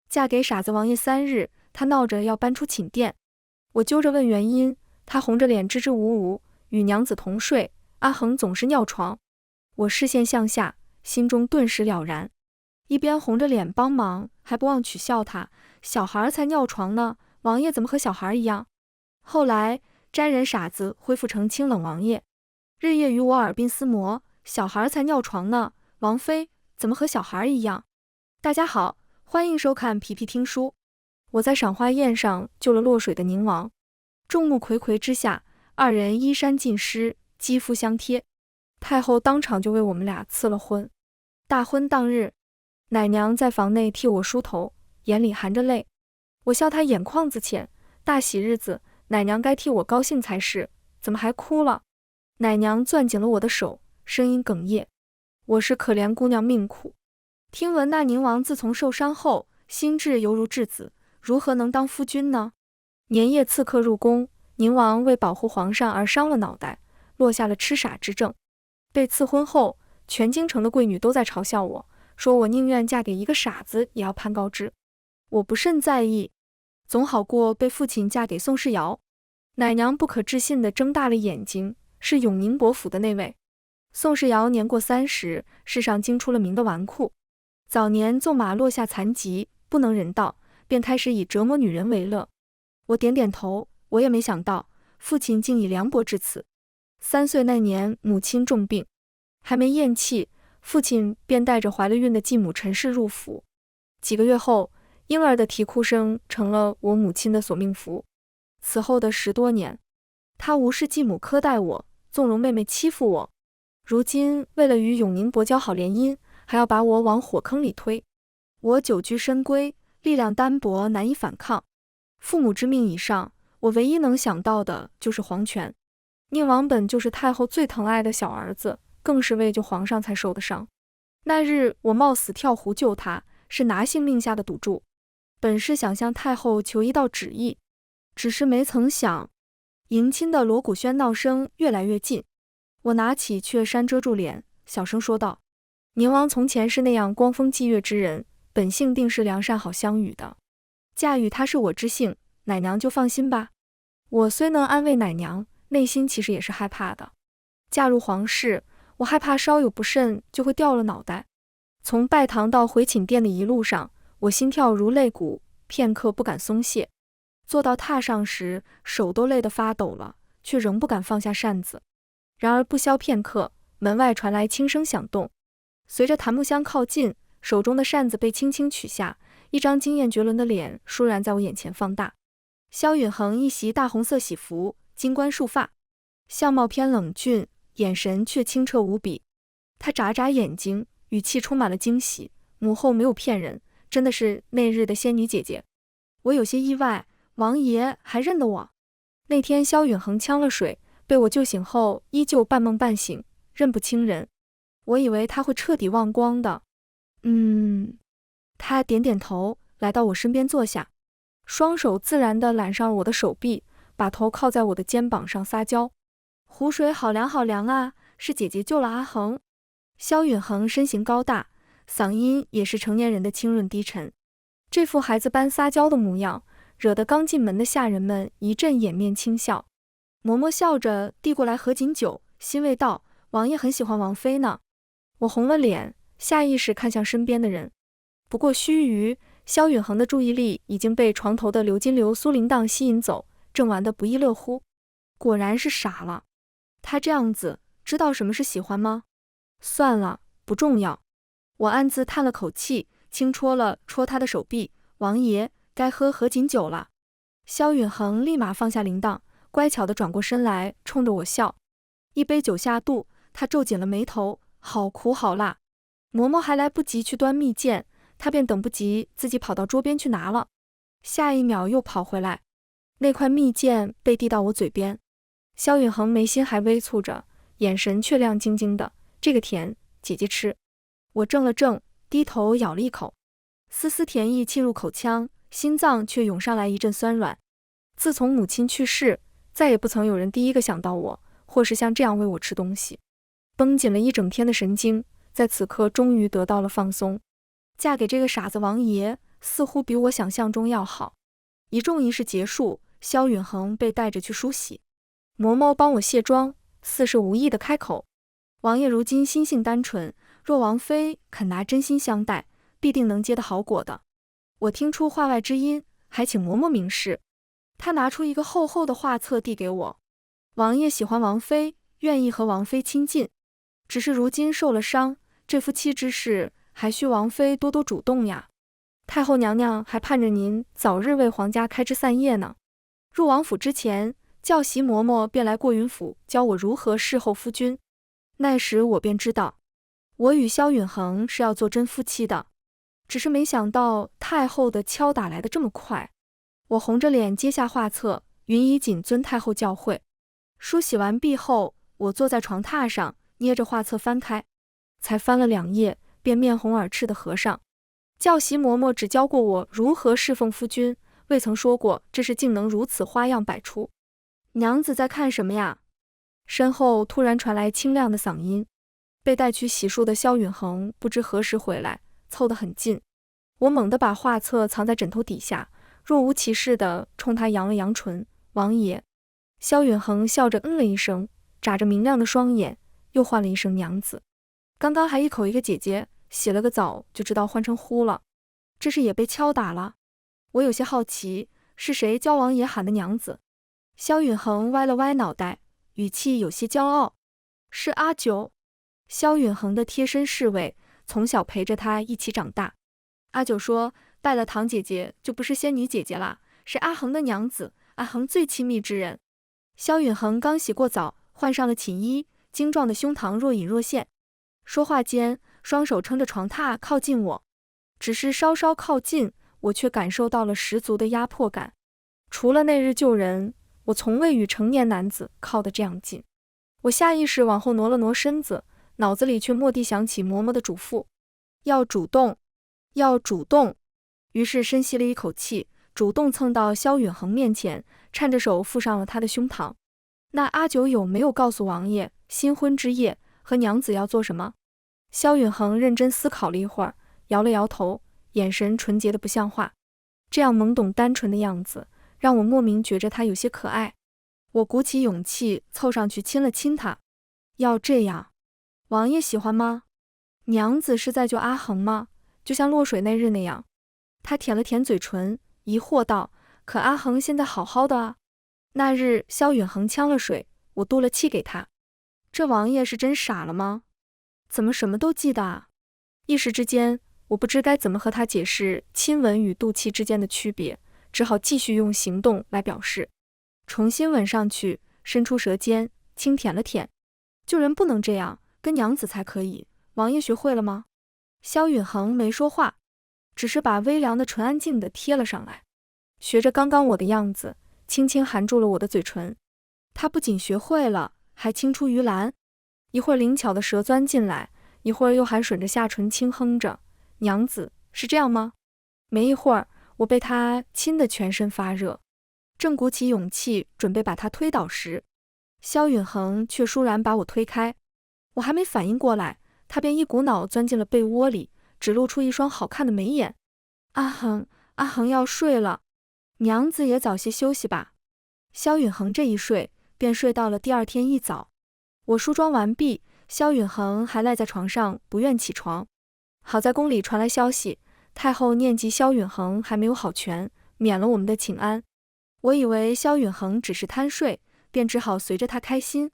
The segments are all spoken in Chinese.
嫁给傻子王爷3日，他闹着要搬出寝殿。我揪着问原因，他红着脸支支吾吾，与娘子同睡，阿恒总是尿床。我视线向下，心中顿时了然，一边红着脸帮忙，还不忘取笑他，小孩才尿床呢，王爷怎么和小孩一样？后来沾人傻子恢复成清冷王爷，日夜与我耳鬓厮磨，小孩才尿床呢，王妃怎么和小孩一样？大家好，欢迎收看皮皮听书。我在赏花宴上救了落水的宁王，众目睽睽之下，二人衣衫尽湿，肌肤相贴。太后当场就为我们俩赐了婚。大婚当日，奶娘在房内替我梳头，眼里含着泪。我笑她眼眶子浅，大喜日子，奶娘该替我高兴才是，怎么还哭了？奶娘攥紧了我的手，声音哽咽：我是可怜姑娘命苦。听闻那宁王自从受伤后，心智犹如稚子，如何能当夫君呢？年夜刺客入宫，宁王为保护皇上而伤了脑袋，落下了痴傻之症。被赐婚后，全京城的贵女都在嘲笑我，说我宁愿嫁给一个傻子也要攀高枝。我不甚在意，总好过被父亲嫁给宋世尧。奶娘不可置信地睁大了眼睛，是永宁伯府的那位。宋世尧年过30，世上惊出了名的纨绔，早年纵马落下残疾，不能人道，便开始以折磨女人为乐。我点点头，我也没想到父亲竟以凉薄至此。3岁那年，母亲重病，还没咽气，父亲便带着怀了孕的继母陈氏入府。几个月后，婴儿的啼哭声成了我母亲的索命符。此后的10多年，他无视继母苛待我，纵容妹妹欺负我。如今为了与永宁伯交好联姻，还要把我往火坑里推。我久居深闺，力量单薄，难以反抗。父母之命以上，我唯一能想到的就是皇权。宁王本就是太后最疼爱的小儿子，更是为救皇上才受的伤。那日我冒死跳湖救他，是拿性命下的赌注。本是想向太后求一道旨意，只是没曾想，迎亲的锣鼓喧闹声越来越近。我拿起雀衫遮住脸，小声说道：宁王从前是那样光风霁月之人，本性定是良善好相与的。嫁与他是我之幸，奶娘就放心吧。我虽能安慰奶娘，内心其实也是害怕的。嫁入皇室，我害怕稍有不慎就会掉了脑袋。从拜堂到回寝殿的一路上，我心跳如擂鼓，片刻不敢松懈。坐到榻上时，手都累得发抖了，却仍不敢放下扇子。然而不消片刻，门外传来轻声响动。随着檀木箱靠近，手中的扇子被轻轻取下，一张惊艳绝伦的脸倏然在我眼前放大。萧允恒一袭大红色喜服，金冠束发，相貌偏冷峻，眼神却清澈无比。他眨眨眼睛，语气充满了惊喜：母后没有骗人，真的是那日的仙女姐姐。我有些意外，王爷还认得我。那天萧允恒呛了水，被我救醒后依旧半梦半醒，认不清人。我以为他会彻底忘光的。他点点头，来到我身边坐下，双手自然地揽上了我的手臂，把头靠在我的肩膀上撒娇。湖水好凉好凉啊，是姐姐救了阿恒。萧允恒身形高大，嗓音也是成年人的清润低沉，这副孩子般撒娇的模样，惹得刚进门的下人们一阵掩面轻笑。嬷嬷笑着递过来合卺酒，欣慰道：王爷很喜欢王妃呢。我红了脸，下意识看向身边的人。不过须臾，萧允恒的注意力已经被床头的鎏金流苏铃铛吸引走，正玩得不亦乐乎。果然是傻了，他这样子知道什么是喜欢吗？算了，不重要。我暗自叹了口气，轻戳了戳他的手臂：王爷该喝合卺酒了。萧允恒立马放下铃铛，乖巧地转过身来，冲着我笑。一杯酒下肚，他皱紧了眉头：好苦好辣。嬷嬷还来不及去端蜜饯，他便等不及，自己跑到桌边去拿了。下一秒又跑回来，那块蜜饯被递到我嘴边。萧允恒眉心还微蹙着，眼神却亮晶晶的：这个甜，姐姐吃。我怔了怔，低头咬了一口，丝丝甜意沁入口腔，心脏却涌上来一阵酸软。自从母亲去世，再也不曾有人第一个想到我，或是像这样喂我吃东西。绷紧了一整天的神经，在此刻终于得到了放松。嫁给这个傻子王爷，似乎比我想象中要好。一众仪式结束，萧允恒被带着去梳洗，嬷嬷帮我卸妆，似是无意的开口：“王爷如今心性单纯，若王妃肯拿真心相待，必定能结得好果的。”我听出话外之音，还请嬷嬷明示。他拿出一个厚厚的画册递给我：“王爷喜欢王妃，愿意和王妃亲近，只是如今受了伤，这夫妻之事还需王妃多多主动呀。太后娘娘还盼着您早日为皇家开枝散叶呢。”入王府之前，教习嬷嬷便来过云府，教我如何侍候夫君。那时我便知道，我与萧允恒是要做真夫妻的，只是没想到太后的敲打来得这么快。我红着脸接下画册，允以谨遵太后教诲。梳洗完毕后，我坐在床榻上，捏着画册翻开，才翻了2页，便面红耳赤地合上。教习嬷嬷只教过我如何侍奉夫君，未曾说过这事竟能如此花样百出。娘子在看什么呀？身后突然传来清亮的嗓音。被带去洗漱的萧允恒不知何时回来，凑得很近。我猛地把画册藏在枕头底下，若无其事地冲他扬了扬唇：“王爷。”萧允恒笑着了一声，眨着明亮的双眼，又唤了一声娘子。刚刚还一口一个姐姐，洗了个澡就知道换成呼了，这是也被敲打了。我有些好奇，是谁教王爷喊的娘子？萧允恒歪了歪脑袋，语气有些骄傲：“是阿九。”萧允恒的贴身侍卫，从小陪着他一起长大。阿九说，拜了堂姐姐就不是仙女姐姐啦，是阿恒的娘子，阿恒最亲密之人。萧允恒刚洗过澡，换上了寝衣，精壮的胸膛若隐若现。说话间，双手撑着床榻靠近我，只是稍稍靠近，我却感受到了十足的压迫感。除了那日救人，我从未与成年男子靠得这样近。我下意识往后挪了挪身子，脑子里却蓦地想起嬷嬷的嘱咐：要主动，要主动。于是深吸了一口气，主动蹭到萧允恒面前，颤着手附上了他的胸膛。那阿九有没有告诉王爷，新婚之夜和娘子要做什么？萧允恒认真思考了一会儿，摇了摇头，眼神纯洁的不像话。这样懵懂单纯的样子，让我莫名觉着他有些可爱。我鼓起勇气凑上去亲了亲他。要这样，王爷喜欢吗？娘子是在救阿恒吗？就像落水那日那样。他舔了舔嘴唇，疑惑道：可阿恒现在好好的啊。那日萧允恒呛了水，我渡了气给他。这王爷是真傻了吗？怎么什么都记得啊？一时之间，我不知该怎么和他解释亲吻与渡气之间的区别，只好继续用行动来表示。重新吻上去，伸出舌尖，轻舔了舔。救人不能这样，跟娘子才可以。王爷学会了吗？萧允恒没说话，只是把微凉的唇安静地贴了上来，学着刚刚我的样子，轻轻含住了我的嘴唇。他不仅学会了，还青出于蓝。一会儿灵巧的舌钻进来，一会儿又还吮着下唇轻哼着：娘子，是这样吗？没一会儿，我被他亲得全身发热，正鼓起勇气准备把他推倒时，萧允恒却倏然把我推开。我还没反应过来，他便一股脑钻进了被窝里，只露出一双好看的眉眼。阿恒，阿恒要睡了，娘子也早些休息吧。萧允恒这一睡，便睡到了第二天一早。我梳妆完毕，萧允恒还赖在床上不愿起床。好在宫里传来消息，太后念及萧允恒还没有好全，免了我们的请安。我以为萧允恒只是贪睡，便只好随着他开心。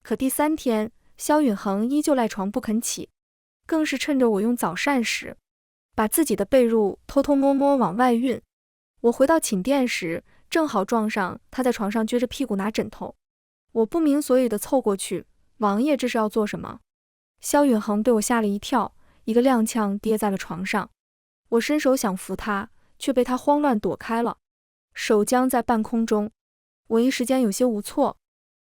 可第3天，萧允恒依旧赖床不肯起，更是趁着我用早膳时，把自己的被褥偷偷摸摸往外运。我回到寝殿时，正好撞上他在床上撅着屁股拿枕头。我不明所以的凑过去：王爷这是要做什么？萧允恒被我吓了一跳，一个踉跄跌在了床上。我伸手想扶他，却被他慌乱躲开了，手僵在半空中。我一时间有些无措，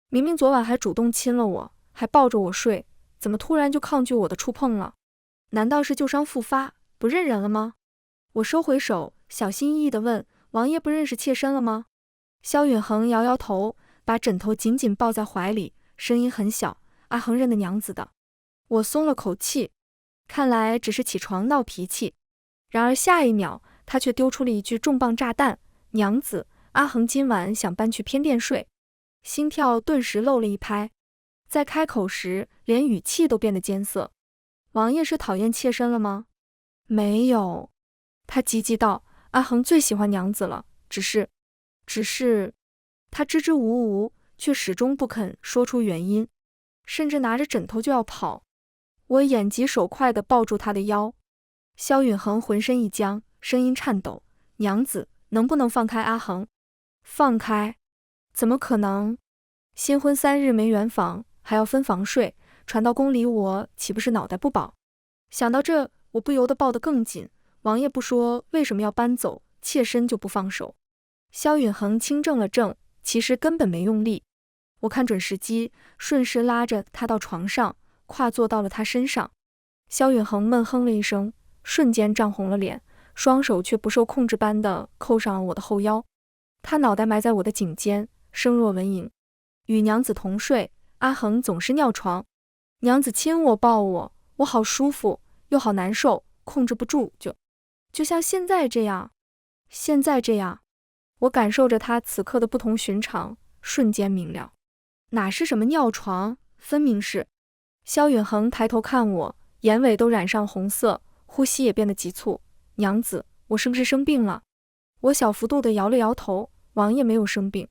明明昨晚还主动亲了我，还抱着我睡，怎么突然就抗拒我的触碰了？难道是旧伤复发，不认人了吗？我收回手，小心翼翼地问：王爷不认识妾身了吗？萧允恒摇摇头，把枕头紧紧抱在怀里，声音很小：阿恒认得娘子的。我松了口气，看来只是起床闹脾气。然而下一秒，他却丢出了一句重磅炸弹：娘子，阿恒今晚想搬去偏殿睡。心跳顿时漏了一拍，在开口时连语气都变得艰涩。王爷是讨厌妾身了吗？没有，他急急道，阿恒最喜欢娘子了，只是……他支支吾吾，却始终不肯说出原因，甚至拿着枕头就要跑。我眼疾手快地抱住他的腰。萧允恒浑身一僵，声音颤抖，娘子，能不能放开阿恒？放开？怎么可能？新婚3日没圆房，还要分房睡，传到宫里我岂不是脑袋不保？想到这，我不由得抱得更紧。王爷不说为什么要搬走，妾身就不放手。萧允恒轻怔了怔，其实根本没用力。我看准时机，顺势拉着他到床上，跨坐到了他身上。萧允恒闷哼了一声，瞬间涨红了脸，双手却不受控制般地扣上了我的后腰。他脑袋埋在我的颈间，声若蚊蝇：与娘子同睡，阿恒总是尿床。娘子亲我抱我，我好舒服又好难受，控制不住，就像现在这样。我感受着他此刻的不同寻常，瞬间明了，哪是什么尿床，分明是……萧允恒抬头看我，眼尾都染上红色，呼吸也变得急促。娘子，我是不是生病了？我小幅度地摇了摇头，王爷没有生病。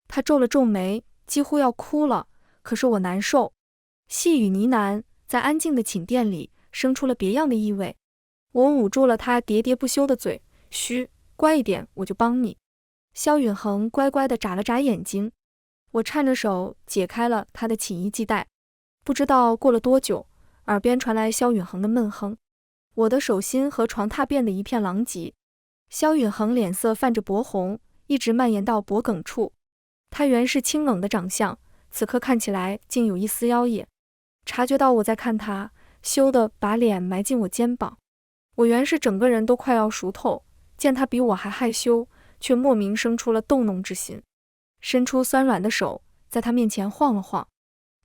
他皱了皱眉，几乎要哭了，可是我难受。细语呢喃，在安静的寝殿里生出了别样的意味。我捂住了他喋喋不休的嘴，嘘，乖一点，我就帮你。萧允恒乖乖地眨了眨眼睛。我颤着手解开了他的寝衣系带。不知道过了多久，耳边传来萧允恒的闷哼。我的手心和床榻变得一片狼藉。萧允恒脸色泛着薄红，一直蔓延到脖颈处。他原是清冷的长相，此刻看起来竟有一丝妖冶。察觉到我在看他，羞得把脸埋进我肩膀。我原是整个人都快要熟透，见他比我还害羞，却莫名生出了逗弄之心，伸出酸软的手，在他面前晃了晃。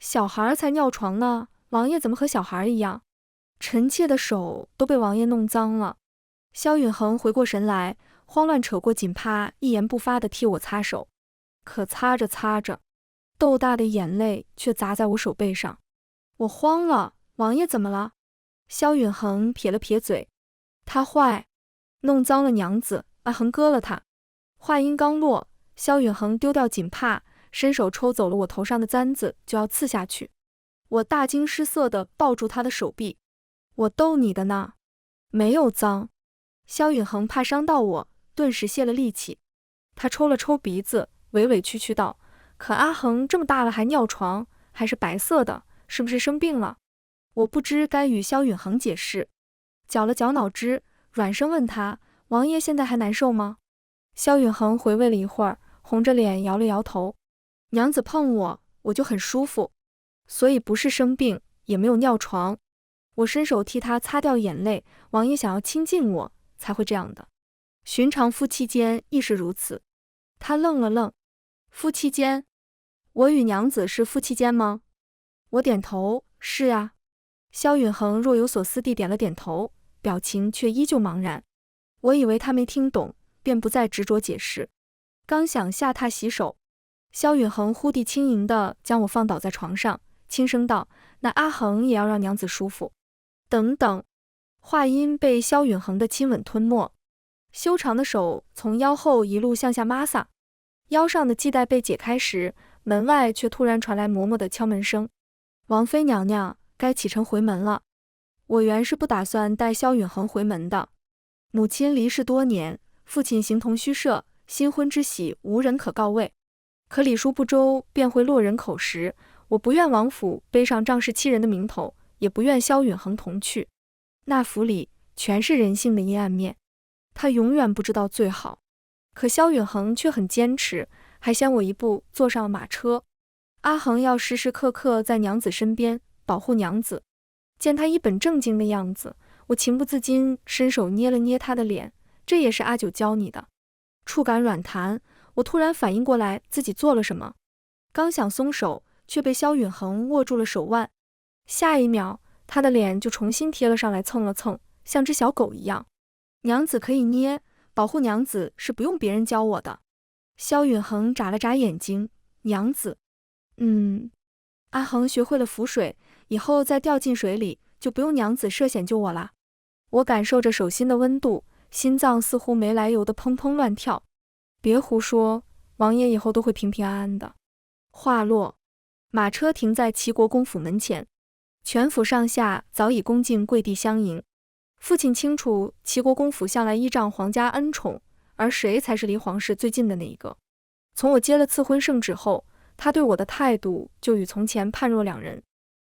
小孩才尿床呢，王爷怎么和小孩一样？臣妾的手都被王爷弄脏了。萧允恒回过神来，慌乱扯过锦帕，一言不发地替我擦手。可擦着擦着，豆大的眼泪却砸在我手背上。我慌了，王爷怎么了？萧允恒撇了撇嘴，他坏，弄脏了娘子，阿恒割了他。话音刚落，萧允恒丢掉锦帕，伸手抽走了我头上的簪子，就要刺下去。我大惊失色地抱住他的手臂，我逗你的呢，没有脏。萧允恒怕伤到我，顿时泄了力气。他抽了抽鼻子，委委屈屈道：可阿恒这么大了还尿床，还是白色的，是不是生病了？我不知该与萧允恒解释，绞了绞脑汁，软声问他：王爷现在还难受吗？萧允恒回味了一会儿，红着脸摇了摇头。娘子碰我，我就很舒服，所以不是生病，也没有尿床。我伸手替他擦掉眼泪，王爷想要亲近我，才会这样的。寻常夫妻间亦是如此。他愣了愣，夫妻间？我与娘子是夫妻间吗？我点头，是啊。萧允恒若有所思地点了点头，表情却依旧茫然。我以为他没听懂，便不再执着解释。刚想下榻洗手，萧允恒忽地轻盈地将我放倒在床上，轻声道：那阿恒也要让娘子舒服。等等，话音被萧允恒的亲吻吞没。修长的手从腰后一路向下抹撒，腰上的系带被解开时，门外却突然传来嬷嬷的敲门声。王妃娘娘，该启程回门了。我原是不打算带萧允恒回门的。母亲离世多年，父亲形同虚设，新婚之喜无人可告慰。可礼数不周，便会落人口实。我不愿王府背上仗势欺人的名头，也不愿萧允恒同去。那府里全是人性的阴暗面，他永远不知道最好。可萧允恒却很坚持，还先我一步坐上了马车。阿恒要时时刻刻在娘子身边，保护娘子。见他一本正经的样子，我情不自禁伸手捏了捏他的脸，这也是阿九教你的。触感软弹，我突然反应过来自己做了什么，刚想松手，却被萧允恒握住了手腕。下一秒，他的脸就重新贴了上来，蹭了蹭，像只小狗一样。娘子可以捏，保护娘子是不用别人教我的。萧允恒眨了眨眼睛，娘子，阿恒学会了浮水，以后再掉进水里，就不用娘子涉险救我啦。我感受着手心的温度，心脏似乎没来由的砰砰乱跳。别胡说，王爷以后都会平平安安的。话落，马车停在齐国公府门前，全府上下早已恭敬跪地相迎。父亲清楚齐国公府向来依仗皇家恩宠，而谁才是离皇室最近的那一个。从我接了赐婚圣旨后，他对我的态度就与从前判若两人，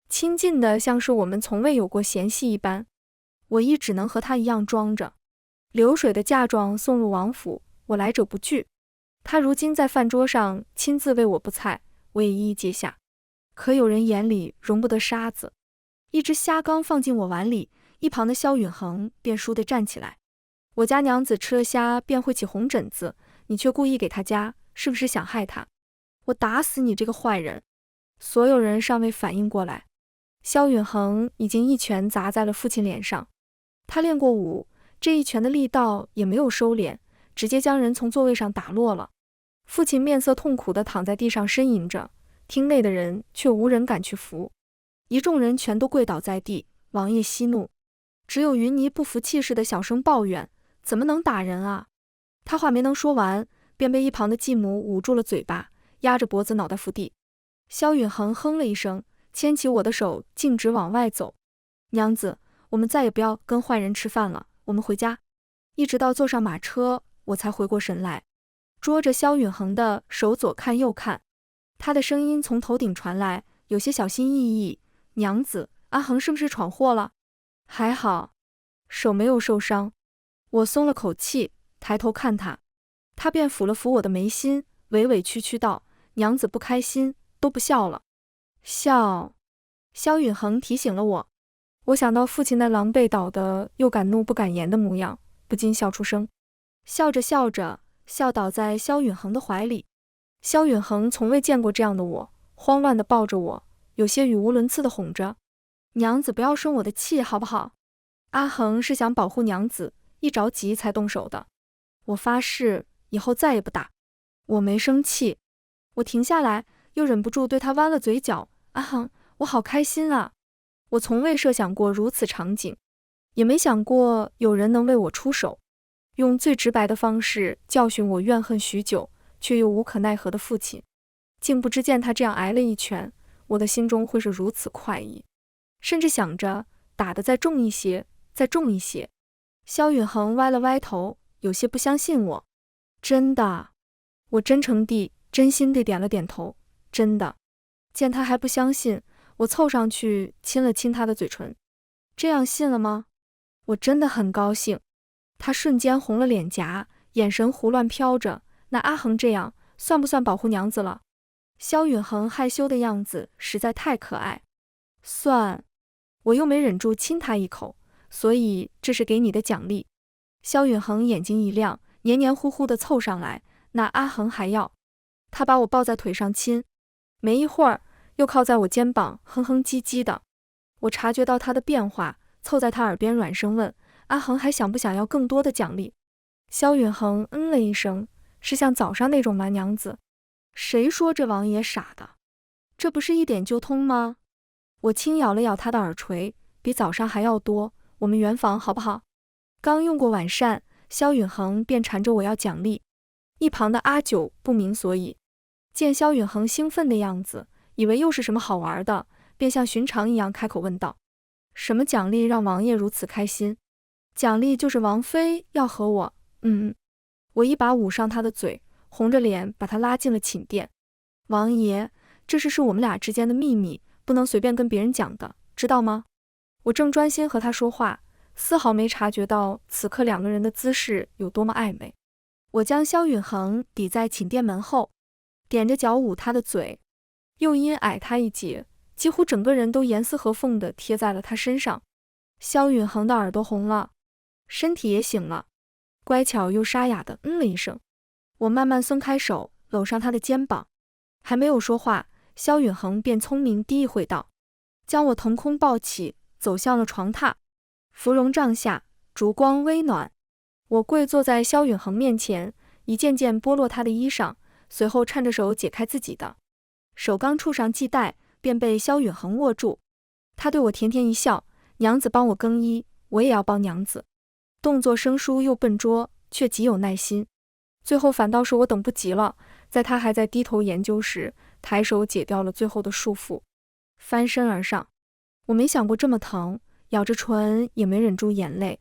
亲近的像是我们从未有过嫌隙一般。我亦只能和他一样装着。流水的嫁妆送入王府，我来者不拒。他如今在饭桌上亲自为我布菜，我也一一接下。可有人眼里容不得沙子，一只虾刚放进我碗里，一旁的萧允恒便倏地站起来。我家娘子吃了虾便会起红疹子，你却故意给她加，是不是想害她？我打死你这个坏人！所有人尚未反应过来，萧允恒已经一拳砸在了父亲脸上。他练过武，这一拳的力道也没有收敛，直接将人从座位上打落了。父亲面色痛苦地躺在地上呻吟着，厅内的人却无人敢去扶。一众人全都跪倒在地。王爷息怒，只有云霓不服气似的小声抱怨：怎么能打人啊？他话没能说完，便被一旁的继母捂住了嘴巴，压着脖子脑袋伏地。萧允恒哼了一声，牵起我的手径直往外走。娘子，我们再也不要跟坏人吃饭了，我们回家。一直到坐上马车，我才回过神来，捉着萧允恒的手左看右看。他的声音从头顶传来，有些小心翼翼：娘子，阿恒是不是闯祸了？还好，手没有受伤。我松了口气，抬头看他，他便抚了抚我的眉心，委委屈屈道：娘子不开心，都不笑了。笑？萧允恒提醒了我。我想到父亲那狼狈倒的又敢怒不敢言的模样，不禁笑出声。笑着笑着，笑倒在萧允恒的怀里。萧允恒从未见过这样的我，慌乱地抱着我，有些语无伦次地哄着：娘子不要生我的气好不好？阿恒是想保护娘子，一着急才动手的。我发誓以后再也不打。我没生气。我停下来，又忍不住对他弯了嘴角：阿恒，我好开心啊！我从未设想过如此场景，也没想过有人能为我出手，用最直白的方式教训我怨恨许久却又无可奈何的父亲。竟不知见他这样挨了一拳，我的心中会是如此快意，甚至想着打得再重一些，再重一些。萧允恒歪了歪头，有些不相信我。真的？我真诚地、真心地点了点头。真的。见他还不相信，我凑上去亲了亲他的嘴唇。这样信了吗？我真的很高兴。他瞬间红了脸颊，眼神胡乱飘着。那阿恒这样算不算保护娘子了？萧允恒害羞的样子实在太可爱。算。我又没忍住亲他一口，所以这是给你的奖励。萧允恒眼睛一亮，黏黏糊糊地凑上来。那阿恒还要？他把我抱在腿上亲，没一会儿又靠在我肩膀哼哼唧唧的。我察觉到他的变化，凑在他耳边软声问：阿恒还想不想要更多的奖励？萧允恒了一声：是像早上那种吗，娘子？谁说这王爷傻的？这不是一点就通吗？我轻咬了咬他的耳垂：比早上还要多，我们圆房好不好？刚用过晚膳，萧允恒便缠着我要奖励。一旁的阿九不明所以，见萧允恒兴奋的样子，以为又是什么好玩的，便像寻常一样开口问道：什么奖励让王爷如此开心？奖励就是王妃要和我……我一把捂上他的嘴，红着脸把他拉进了寝殿。王爷，这事是我们俩之间的秘密，不能随便跟别人讲的，知道吗？我正专心和他说话，丝毫没察觉到此刻两个人的姿势有多么暧昧。我将萧允恒抵在寝殿门后，踮着脚捂他的嘴，又因矮他一截，几乎整个人都严丝合缝地贴在了他身上。萧允恒的耳朵红了，身体也醒了，乖巧又沙哑地了一声。我慢慢松开手，搂上他的肩膀，还没有说话，萧允恒便聪明低一会道，将我腾空抱起，走向了床榻。芙蓉帐下，烛光微暖，我跪坐在萧允衡面前，一件件剥落他的衣裳，随后颤着手解开自己的。手刚触上系带，便被萧允衡握住。他对我甜甜一笑，娘子帮我更衣，我也要帮娘子。动作生疏又笨拙，却极有耐心。最后反倒是我等不及了，在他还在低头研究时，抬手解掉了最后的束缚，翻身而上。我没想过这么疼，咬着唇也没忍住眼泪。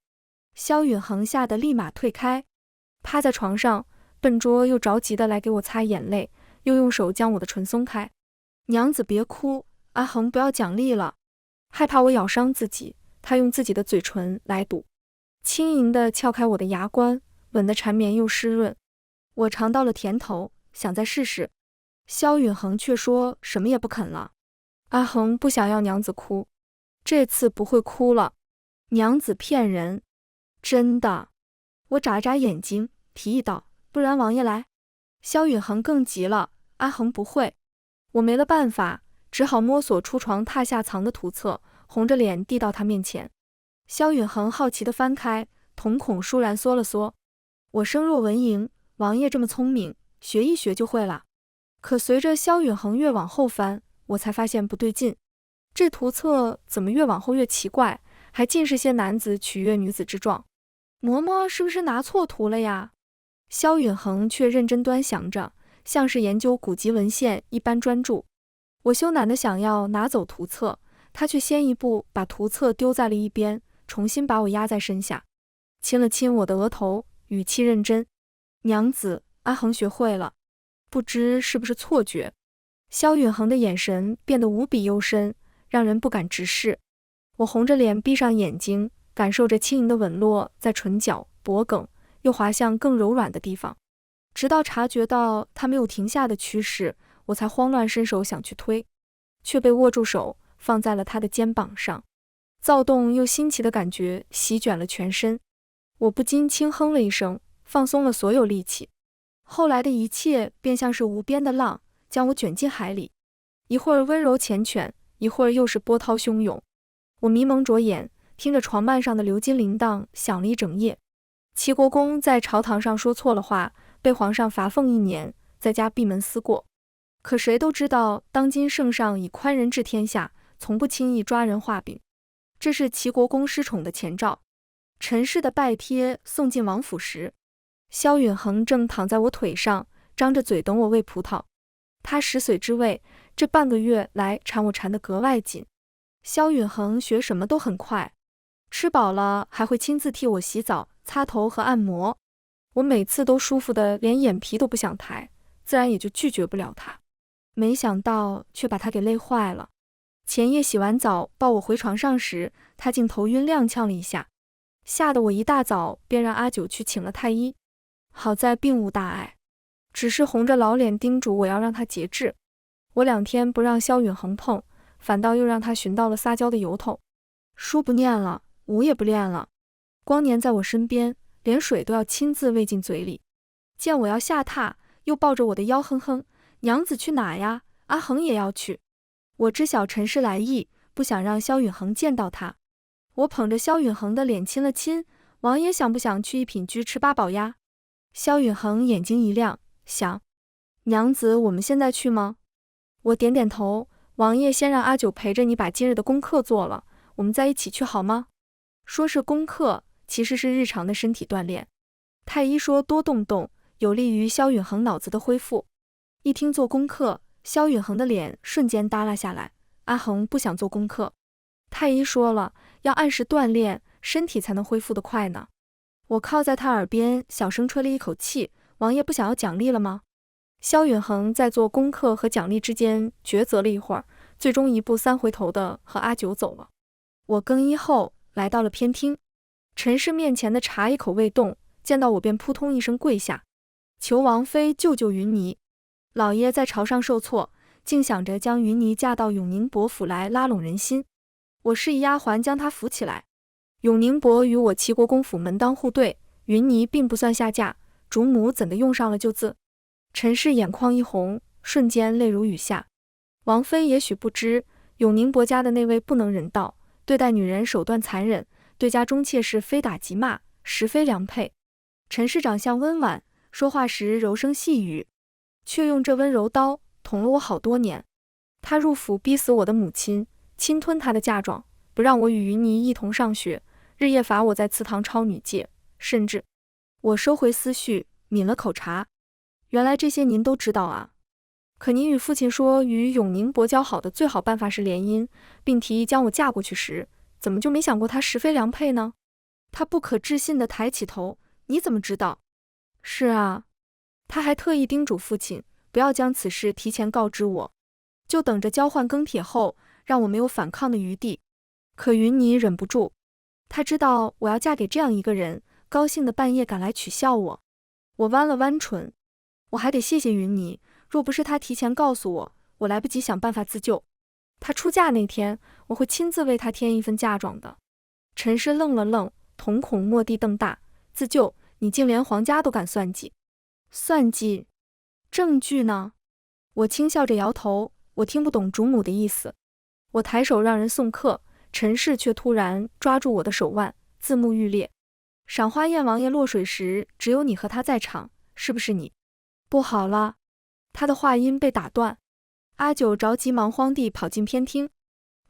萧允衡吓得立马退开，趴在床上，笨拙又着急的来给我擦眼泪，又用手将我的唇松开。娘子别哭，阿衡不要奖励了。害怕我咬伤自己，他用自己的嘴唇来堵，轻盈地撬开我的牙关，吻得缠绵又湿润。我尝到了甜头，想再试试。萧允衡却说什么也不肯了。阿衡不想要娘子哭，这次不会哭了。娘子骗人，真的。我眨眨眼睛，提议道，不然王爷来。萧允衡更急了，阿衡不会。我没了办法，只好摸索出床榻下藏的图册，红着脸递到他面前。萧允衡好奇地翻开，瞳孔倏然缩了缩。我声若蚊蝇，王爷这么聪明，学一学就会了。可随着萧允衡越往后翻，我才发现不对劲，这图册怎么越往后越奇怪，还尽是些男子取悦女子之状。嬷嬷是不是拿错图了呀？萧允衡却认真端详着，像是研究古籍文献一般专注。我羞赧的想要拿走图册，他却先一步把图册丢在了一边，重新把我压在身下，亲了亲我的额头，语气认真。娘子，阿衡学会了，不知是不是错觉。萧允衡的眼神变得无比幽深，让人不敢直视。我红着脸闭上眼睛，感受着轻盈的吻落在唇角、脖颈，又滑向更柔软的地方。直到察觉到他没有停下的趋势，我才慌乱伸手想去推，却被握住手放在了他的肩膀上。躁动又新奇的感觉席卷了全身，我不禁轻哼了一声，放松了所有力气。后来的一切便像是无边的浪，将我卷进海里，一会儿温柔缱绻，一会儿又是波涛汹涌。我迷蒙着眼，听着床幔上的鎏金铃铛响了一整夜。齐国公在朝堂上说错了话，被皇上罚俸1年，在家闭门思过。可谁都知道，当今圣上以宽仁治天下，从不轻易抓人画饼。这是齐国公失宠的前兆。陈氏的拜帖送进王府时，萧允衡正躺在我腿上，张着嘴等我喂葡萄。他10岁之位，这半个月来缠我缠得格外紧。萧允衡学什么都很快，吃饱了还会亲自替我洗澡、擦头和按摩。我每次都舒服的连眼皮都不想抬，自然也就拒绝不了他。没想到却把他给累坏了。前夜洗完澡抱我回床上时，他竟头晕踉跄了一下，吓得我一大早便让阿九去请了太医。好在并无大碍，只是红着老脸叮嘱我要让他节制。我2天不让萧允衡碰，反倒又让他寻到了撒娇的由头。书不念了，舞也不练了，光黏在我身边，连水都要亲自喂进嘴里。见我要下榻，又抱着我的腰哼哼，娘子去哪呀？阿衡也要去。我知晓陈氏来意，不想让萧允衡见到他。我捧着萧允衡的脸亲了亲，王爷想不想去一品居吃8宝鸭？萧允衡眼睛一亮，想。娘子，我们现在去吗？我点点头，王爷先让阿九陪着你把今日的功课做了，我们再一起去好吗？说是功课，其实是日常的身体锻炼。太医说多动动，有利于萧允衡脑子的恢复。一听做功课，萧允衡的脸瞬间耷拉下来。阿衡不想做功课，太医说了，要按时锻炼，身体才能恢复得快呢。我靠在他耳边小声吹了一口气，王爷不想要奖励了吗？萧允衡在做功课和奖励之间抉择了一会儿，最终1步3回头的和阿九走了。我更衣后来到了偏厅，陈氏面前的茶一口未动，见到我便扑通一声跪下，求王妃救救云霓。老爷在朝上受挫，竟想着将云霓嫁到永宁伯府来拉拢人心。我示意丫鬟将她扶起来。永宁伯与我齐国公府门当户对，云霓并不算下嫁，主母怎的用上了旧字？陈氏眼眶一红，瞬间泪如雨下。王妃也许不知，永宁伯家的那位不能人道，对待女人手段残忍，对家中妾室非打即骂，实非良配。陈氏长相温婉，说话时柔声细语，却用这温柔刀捅了我好多年。他入府逼死我的母亲，侵吞她的嫁妆，不让我与云霓一同上学，日夜罚我在祠堂抄女戒，甚至……我收回思绪，抿了口茶。原来这些您都知道啊。可您与父亲说与永宁伯交好的最好办法是联姻，并提议将我嫁过去时，怎么就没想过他实非良配呢？他不可置信地抬起头，你怎么知道？是啊，他还特意叮嘱父亲不要将此事提前告知我，就等着交换庚帖后，让我没有反抗的余地。可云霓忍不住，他知道我要嫁给这样一个人，高兴的半夜赶来取笑我。我弯了弯唇，我还得谢谢云霓，若不是他提前告诉我，我来不及想办法自救。他出嫁那天，我会亲自为他添一份嫁妆的。陈氏愣了愣，瞳孔蓦地瞪大，自救？你竟连皇家都敢算计？算计？证据呢？我轻笑着摇头，我听不懂主母的意思。我抬手让人送客，陈氏却突然抓住我的手腕，字幕欲裂。赏花宴王爷落水时，只有你和他在场，是不是你？不好了！他的话音被打断。阿九着急忙慌地跑进偏厅。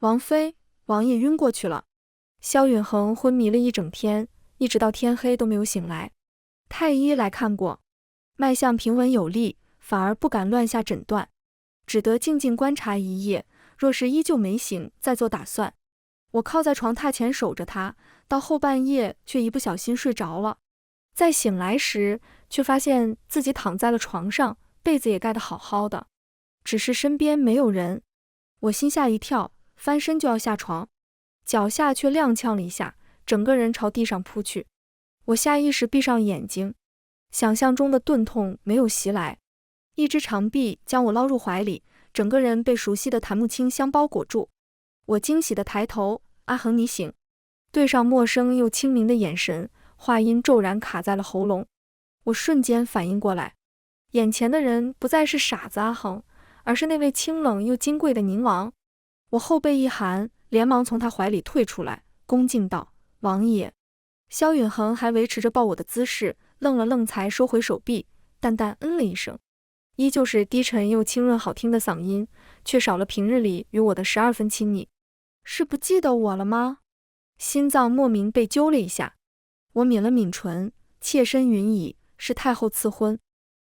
王妃，王爷晕过去了。萧允恒昏迷了一整天，一直到天黑都没有醒来。太医来看过，脉象平稳有力，反而不敢乱下诊断，只得静静观察一夜，若是依旧没醒，再做打算。我靠在床榻前守着他，到后半夜却一不小心睡着了。再醒来时，却发现自己躺在了床上，被子也盖得好好的，只是身边没有人。我心吓一跳，翻身就要下床，脚下却踉跄了一下，整个人朝地上扑去。我下意识闭上眼睛，想象中的钝痛没有袭来，一只长臂将我捞入怀里，整个人被熟悉的檀木清香包裹住。我惊喜地抬头，阿恒你醒。对上陌生又清明的眼神，话音骤然卡在了喉咙。我瞬间反应过来，眼前的人不再是傻子阿恒，而是那位清冷又金贵的宁王。我后背一寒，连忙从他怀里退出来，恭敬道：王爷。萧允恒还维持着抱我的姿势，愣了愣才收回手臂，淡淡嗯了一声，依旧是低沉又清润好听的嗓音，却少了平日里与我的12分亲昵。是不记得我了吗？心脏莫名被揪了一下，我抿了抿唇，妾身云倚，是太后赐婚。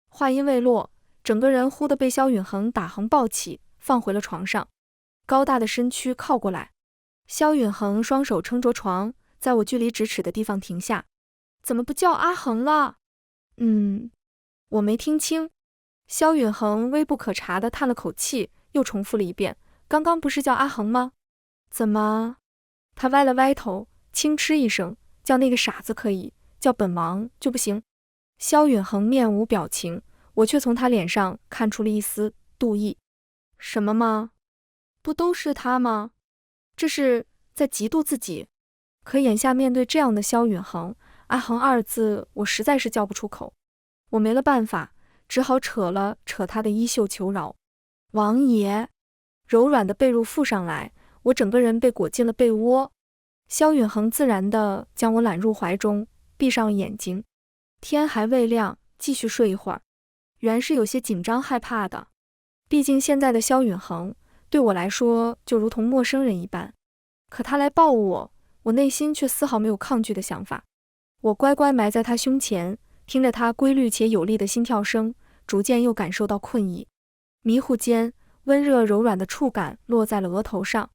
话音未落，整个人忽地被萧允恒打横抱起，放回了床上，高大的身躯靠过来。萧允恒双手撑着床，在我距离咫尺的地方停下。怎么不叫阿恒了？我没听清。萧允恒微不可察地叹了口气，又重复了一遍，刚刚不是叫阿恒吗？怎么？他歪了歪头，轻嗤一声，叫那个傻子可以，叫本王就不行。萧允恒面无表情，我却从他脸上看出了一丝妒意。什么吗？不都是他吗？这是在嫉妒自己。可眼下面对这样的萧允恒，阿恒二字我实在是叫不出口。我没了办法，只好扯了扯他的衣袖求饶。王爷。柔软的被褥覆上来，我整个人被裹进了被窝。萧允恒自然地将我揽入怀中，闭上了眼睛。天还未亮，继续睡一会儿。原是有些紧张害怕的，毕竟现在的萧允恒对我来说就如同陌生人一般。可他来抱我，我内心却丝毫没有抗拒的想法。我乖乖埋在他胸前，听着他规律且有力的心跳声，逐渐又感受到困意。迷糊间，温热柔软的触感落在了额头上。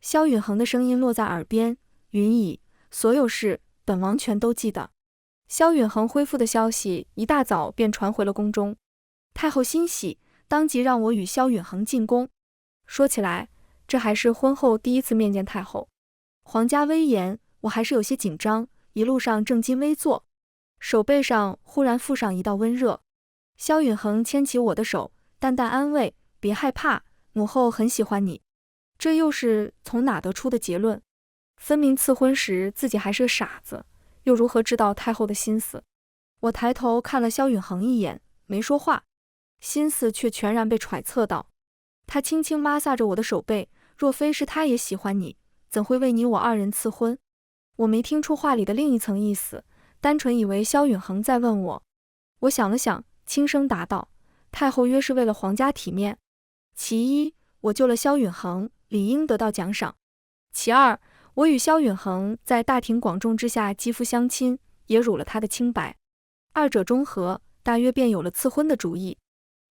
萧允恒的声音落在耳边，云倚，所有事本王全都记得。萧允恒恢复的消息一大早便传回了宫中，太后欣喜，当即让我与萧允恒进宫。说起来，这还是婚后第一次面见太后，皇家威严，我还是有些紧张，一路上正襟危坐，手背上忽然附上一道温热。萧允恒牵起我的手，淡淡安慰，别害怕，母后很喜欢你。这又是从哪得出的结论？分明赐婚时自己还是个傻子，又如何知道太后的心思？我抬头看了萧允恒一眼，没说话，心思却全然被揣测到。他轻轻抹挲着我的手背，若非是他也喜欢你，怎会为你我二人赐婚？我没听出话里的另一层意思，单纯以为萧允衡在问我。我想了想，轻声答道：太后约是为了皇家体面。其一，我救了萧允衡，理应得到奖赏；其二，我与萧允衡在大庭广众之下肌肤相亲，也辱了他的清白。二者中和，大约便有了赐婚的主意。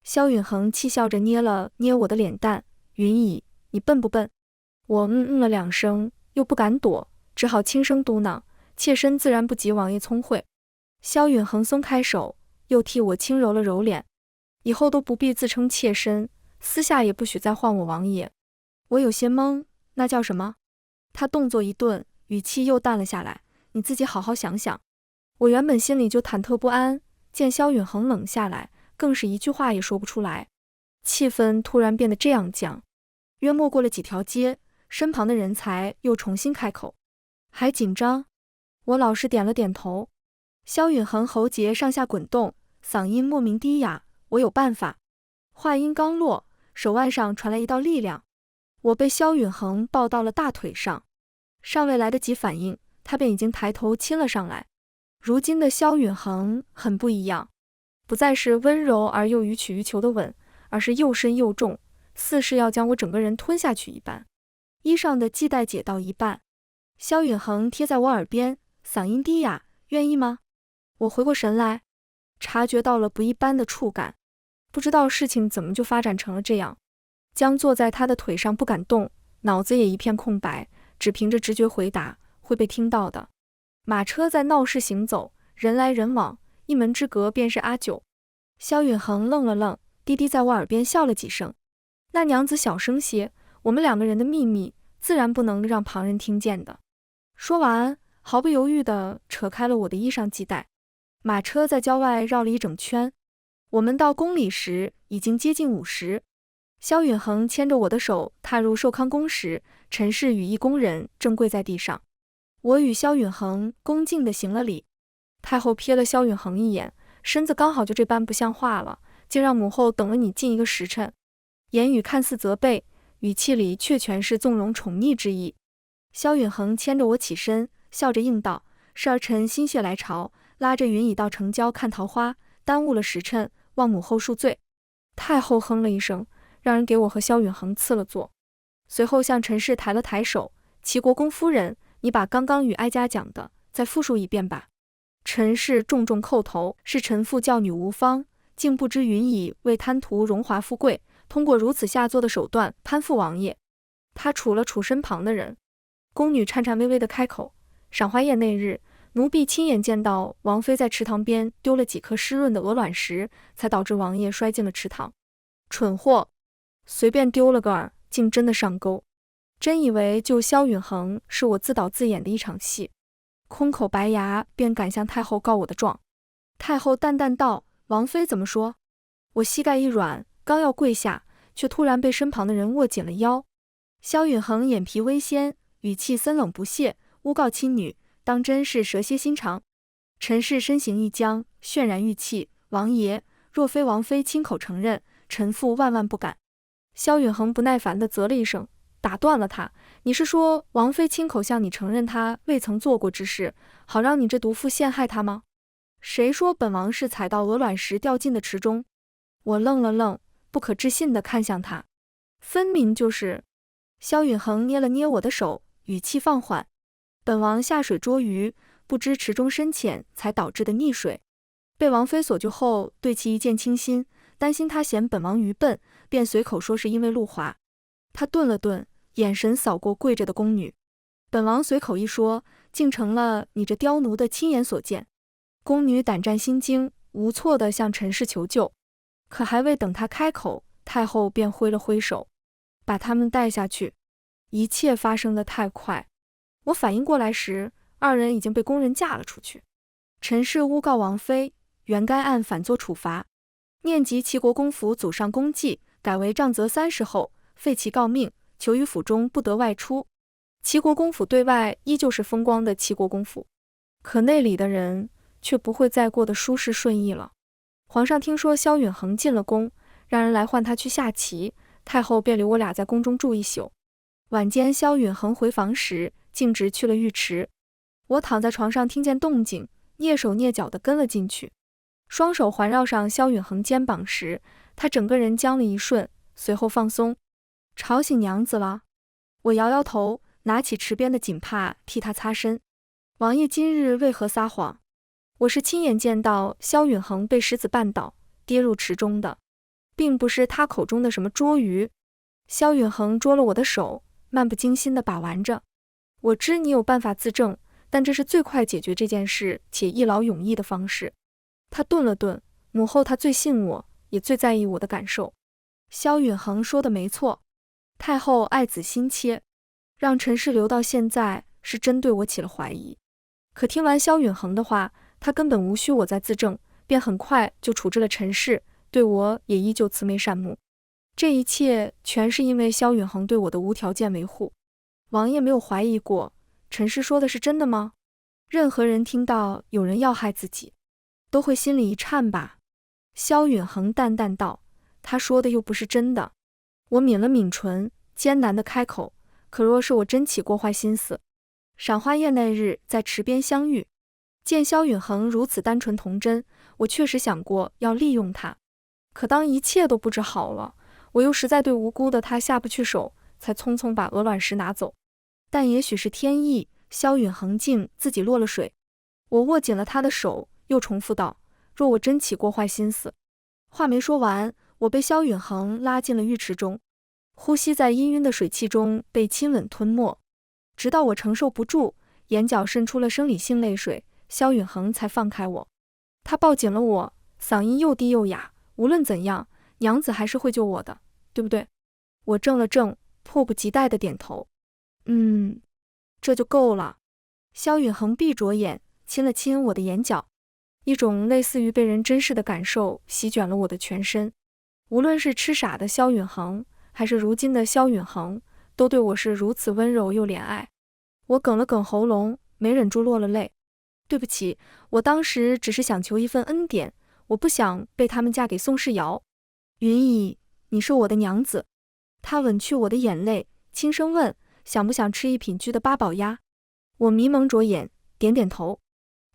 萧允衡气笑着捏了捏我的脸蛋，云姨，你笨不笨？我了两声，又不敢躲，只好轻声嘟囔：妾身自然不及王爷聪慧。萧允衡松开手，又替我轻揉了揉脸，以后都不必自称妾身，私下也不许再唤我王爷。我有些懵，那叫什么？他动作一顿，语气又淡了下来，你自己好好想想。我原本心里就忐忑不安，见萧允衡冷下来，更是一句话也说不出来，气氛突然变得这样僵。约莫过了几条街，身旁的人才又重新开口：还紧张？我老实点了点头。萧允衡喉结上下滚动，嗓音莫名低哑：我有办法。话音刚落，手腕上传来一道力量，我被萧允衡抱到了大腿上，尚未来得及反应，他便已经抬头亲了上来。如今的萧允衡很不一样，不再是温柔而又予取予求的吻，而是又深又重，似是要将我整个人吞下去一般。衣上的系带解到一半，萧允衡贴在我耳边，嗓音低哑：愿意吗？我回过神来，察觉到了不一般的触感，不知道事情怎么就发展成了这样。僵坐在他的腿上不敢动，脑子也一片空白，只凭着直觉回答，会被听到的。马车在闹市行走，人来人往，一门之隔便是阿九。萧允衡愣了愣，低低在我耳边笑了几声：那娘子小声些，我们两个人的秘密自然不能让旁人听见的。说完，毫不犹豫地扯开了我的衣裳系带。马车在郊外绕了一整圈，我们到宫里时已经接近午时。萧允衡牵着我的手踏入寿康宫时，陈氏与一宫人正跪在地上。我与萧允衡恭敬地行了礼。太后瞥了萧允衡一眼，身子刚好就这般不像话了，竟让母后等了你近1个时辰。言语看似责备，语气里却全是纵容宠溺之意。萧允衡牵着我起身，笑着应道：是儿臣心血来潮，拉着云姨到城郊看桃花，耽误了时辰，望母后恕罪。太后哼了一声，让人给我和萧允衡赐了座，随后向陈氏抬了抬手：齐国公夫人，你把刚刚与哀家讲的再复述一遍吧。陈氏重重叩头：是臣妇教女无方，竟不知云姨为贪图荣华富贵，通过如此下作的手段攀附王爷。他杵了杵身旁的人，宫女颤颤巍巍地开口：赏花宴那日，奴婢亲眼见到王妃在池塘边丢了几颗湿润的鹅卵石，才导致王爷摔进了池塘。蠢货，随便丢了个饵，竟真的上钩，真以为救萧允衡是我自导自演的一场戏。空口白牙，便敢向太后告我的状。太后淡淡道：王妃怎么说？我膝盖一软，刚要跪下，却突然被身旁的人握紧了腰。萧允衡眼皮微掀，语气森冷不屑：诬告亲女，当真是蛇蝎心肠。陈氏身形一僵，渲然欲泣：王爷，若非王妃亲口承认，臣妇万万不敢。萧允衡不耐烦地啧了一声，打断了他：你是说王妃亲口向你承认她未曾做过之事，好让你这毒妇陷害她吗？谁说本王是踩到鹅卵石掉进的池中？我愣了愣，不可置信地看向他，分明就是。萧允衡捏了捏我的手，语气放缓：本王下水捉鱼，不知池中深浅，才导致的溺水。被王妃所救后，对其一见倾心，担心她嫌本王愚笨，便随口说是因为路滑。他顿了顿，眼神扫过跪着的宫女，本王随口一说，竟成了你这刁奴的亲眼所见。宫女胆战心惊，无措地向陈氏求救，可还未等她开口，太后便挥了挥手，把他们带下去。一切发生得太快，我反应过来时，二人已经被宫人架了出去。陈氏诬告王妃，原该按反作处罚。念及齐国公府祖上功绩，改为杖责30后，废其诰命，囚于府中不得外出。齐国公府对外依旧是风光的齐国公府，可内里的人却不会再过得舒适顺意了。皇上听说萧允衡进了宫，让人来唤他去下棋，太后便留我俩在宫中住一宿。晚间萧允衡回房时，径直去了浴池。我躺在床上听见动静，蹑手蹑脚地跟了进去。双手环绕上萧允恒肩膀时，他整个人僵了一瞬，随后放松。吵醒娘子了？我摇摇头，拿起池边的锦帕替他擦身。王爷今日为何撒谎？我是亲眼见到萧允恒被石子绊倒，跌入池中的，并不是他口中的什么捉鱼。萧允恒捉了我的手，漫不经心地把玩着。我知你有办法自证，但这是最快解决这件事且一劳永逸的方式。他顿了顿，母后她最信我，也最在意我的感受。萧允恒说的没错，太后爱子心切，让陈氏留到现在是真对我起了怀疑。可听完萧允恒的话，他根本无需我再自证，便很快就处置了陈氏，对我也依旧慈眉善目。这一切全是因为萧允恒对我的无条件维护。王爷没有怀疑过，陈氏说的是真的吗？任何人听到有人要害自己，都会心里一颤吧？萧允恒淡淡道，他说的又不是真的。我抿了抿唇，艰难地开口，可若是我真起过坏心思。赏花宴那日在池边相遇，见萧允恒如此单纯童真，我确实想过要利用他。可当一切都布置好了，我又实在对无辜的他下不去手，才匆匆把鹅卵石拿走。但也许是天意，萧允恒竟自己落了水。我握紧了他的手，又重复道：若我真起过坏心思。话没说完，我被萧允恒拉进了浴池中，呼吸在氤氲的水汽中被亲吻吞没，直到我承受不住，眼角渗出了生理性泪水，萧允恒才放开我。他抱紧了我，嗓音又低又哑，无论怎样，娘子还是会救我的，对不对？我怔了怔，迫不及待地点头。这就够了。萧允恒闭着眼，亲了亲我的眼角，一种类似于被人珍视的感受席卷了我的全身。无论是痴傻的萧允恒，还是如今的萧允恒，都对我是如此温柔又怜爱。我哽了哽喉咙，没忍住落了泪。对不起，我当时只是想求一份恩典，我不想被他们嫁给宋世尧。云姨，你是我的娘子。他吻去我的眼泪，轻声问，想不想吃一品居的八宝鸭？我迷蒙着眼，点点头。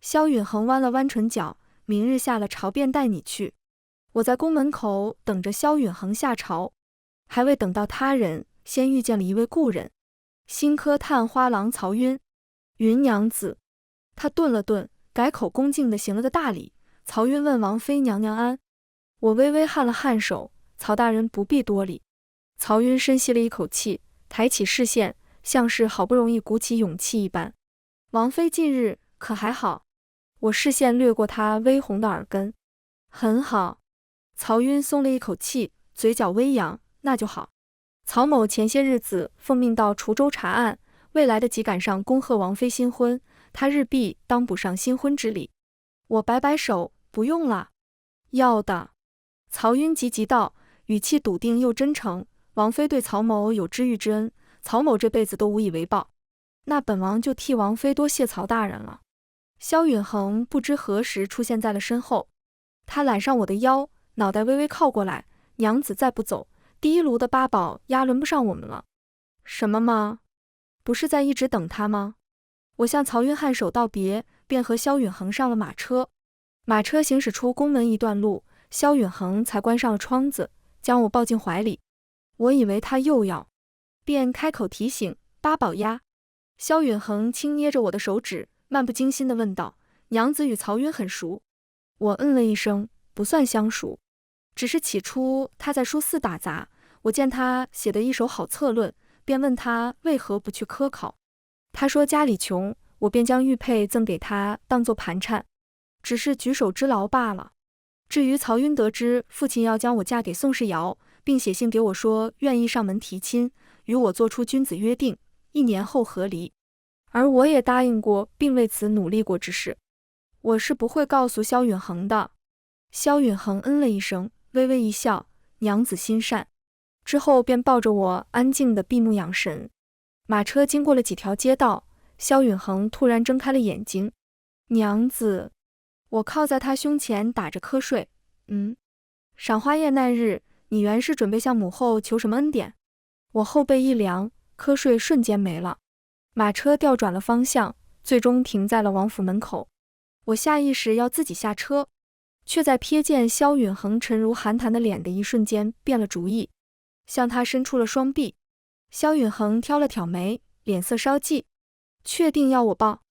萧允恒弯了弯唇角，明日下了朝便带你去。我在宫门口等着萧允恒下朝，还未等到他人，先遇见了一位故人，新科探花郎曹晕。云娘子。他顿了顿，改口恭敬地行了个大礼。曹晕问王妃娘娘安。我微微颔了颔首，曹大人不必多礼。曹晕深吸了一口气，抬起视线，像是好不容易鼓起勇气一般。王妃近日可还好？我视线掠过她微红的耳根。很好。曹晕松了一口气，嘴角微扬，那就好。曹某前些日子奉命到滁州查案，未来得及赶上恭贺王妃新婚，他日必当补上新婚之礼。我摆摆手，不用了。要的。曹晕急急道，语气笃定又真诚，王妃对曹某有知遇之恩，曹某这辈子都无以为报。那本王就替王妃多谢曹大人了。萧允恒不知何时出现在了身后，他揽上我的腰，脑袋微微靠过来，娘子再不走，第一炉的八宝鸭轮不上我们了。什么吗？不是在一直等他吗？我向曹晕颔首道别，便和萧允恒上了马车。马车行驶出宫门一段路，萧允恒才关上了窗子，将我抱进怀里。我以为他又要，便开口提醒八宝鸭。萧允恒轻捏着我的手指，漫不经心地问道，娘子与曹晕很熟？我嗯了一声，不算相熟，只是起初他在书肆打杂，我见他写的一手好策论，便问他为何不去科考。他说家里穷，我便将玉佩赠给他当作盘缠，只是举手之劳罢了。至于曹晕得知父亲要将我嫁给宋世尧，并写信给我说愿意上门提亲，与我做出君子约定，1年后和离。而我也答应过并为此努力过之事，我是不会告诉萧允恒的。萧允恒嗯了一声，微微一笑，娘子心善。之后便抱着我安静地闭目养神。马车经过了几条街道，萧允恒突然睁开了眼睛。娘子。我靠在他胸前打着瞌睡。赏花宴那日，你原是准备向母后求什么恩典？我后背一凉，瞌睡瞬间没了。马车调转了方向，最终停在了王府门口。我下意识要自己下车，却在瞥见萧允恒沉如寒潭的脸的一瞬间变了主意，向他伸出了双臂。萧允恒挑了挑眉，脸色稍霁，确定要我抱？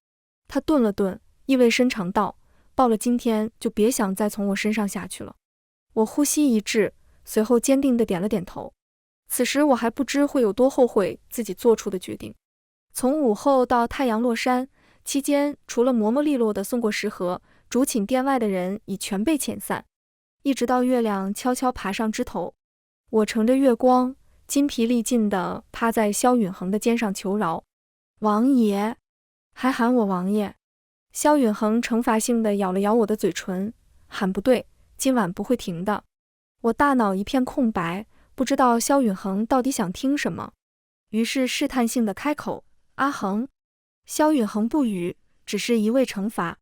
他顿了顿，意味深长道，抱了今天就别想再从我身上下去了。我呼吸一滞，随后坚定地点了点头。此时我还不知会有多后悔自己做出的决定。从午后到太阳落山期间，除了磨磨利落地送过食盒，主寝殿外的人已全被遣散，一直到月亮悄悄爬上枝头，我乘着月光，筋疲力尽地趴在萧允恒的肩上求饶。王爷，还喊我王爷。萧允恒惩罚性地咬了咬我的嘴唇，喊不对，今晚不会停的。我大脑一片空白，不知道萧允恒到底想听什么，于是试探性地开口，阿恒。萧允恒不语，只是一味惩罚。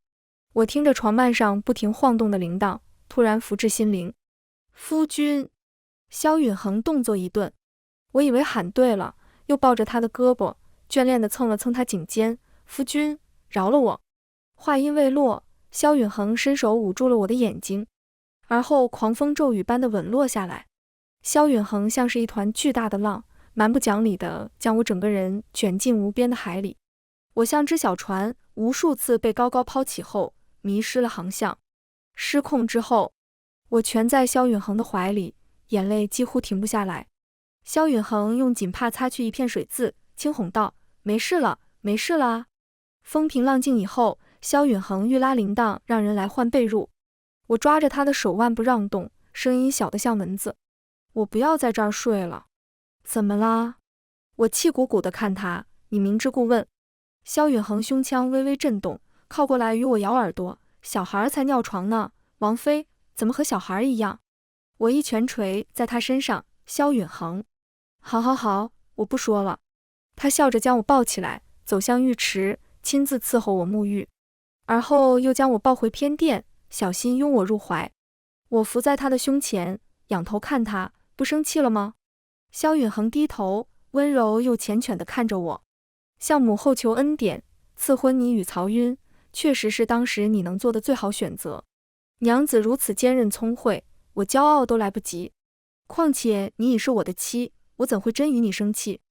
我听着床幔上不停晃动的铃铛，突然福至心灵。夫君。萧允恒动作一顿，我以为喊对了，又抱着他的胳膊，眷恋地蹭了蹭他颈肩。夫君，饶了我。话音未落，萧允恒伸手捂住了我的眼睛，而后狂风骤雨般的吻落下来。萧允恒像是一团巨大的浪，蛮不讲理地将我整个人卷进无边的海里。我像只小船，无数次被高高抛起后迷失了航向。失控之后，我蜷在萧允恒的怀里，眼泪几乎停不下来。萧允恒用锦帕擦去一片水渍，轻哄道，没事了，没事了啊。风平浪静以后，萧允恒欲拉铃铛让人来换被褥，我抓着他的手腕不让动，声音小得像蚊子，我不要在这儿睡了。怎么啦？我气鼓鼓地看他，你明知故问。萧允恒胸腔微微震动，靠过来与我咬耳朵，小孩才尿床呢，王妃怎么和小孩一样？我一拳捶在他身上，萧允恒，好好好，我不说了。他笑着将我抱起来，走向浴池，亲自伺候我沐浴，而后又将我抱回偏殿，小心拥我入怀。我伏在他的胸前，仰头看他，不生气了吗？萧允恒低头，温柔又缱绻地看着我，向母后求恩典，赐婚你与曹晕，确实是当时你能做的最好选择。娘子如此坚韧聪慧，我骄傲都来不及。况且你已是我的妻，我怎会真与你生气？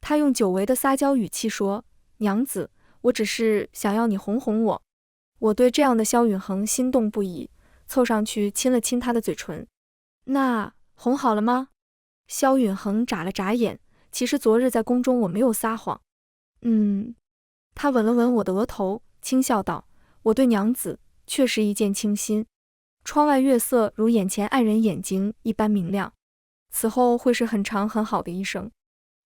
他用久违的撒娇语气说，娘子，我只是想要你哄哄我。我对这样的萧允恒心动不已，凑上去亲了亲他的嘴唇。那哄好了吗？萧允恒眨了眨眼，其实昨日在宫中我没有撒谎。他吻了吻我的额头，轻笑道，我对娘子确实一见倾心。窗外月色如眼前爱人眼睛一般明亮，此后会是很长很好的一生。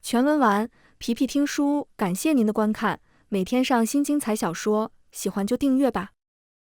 全文完，皮皮听书感谢您的观看，每天上新精彩小说，喜欢就订阅吧。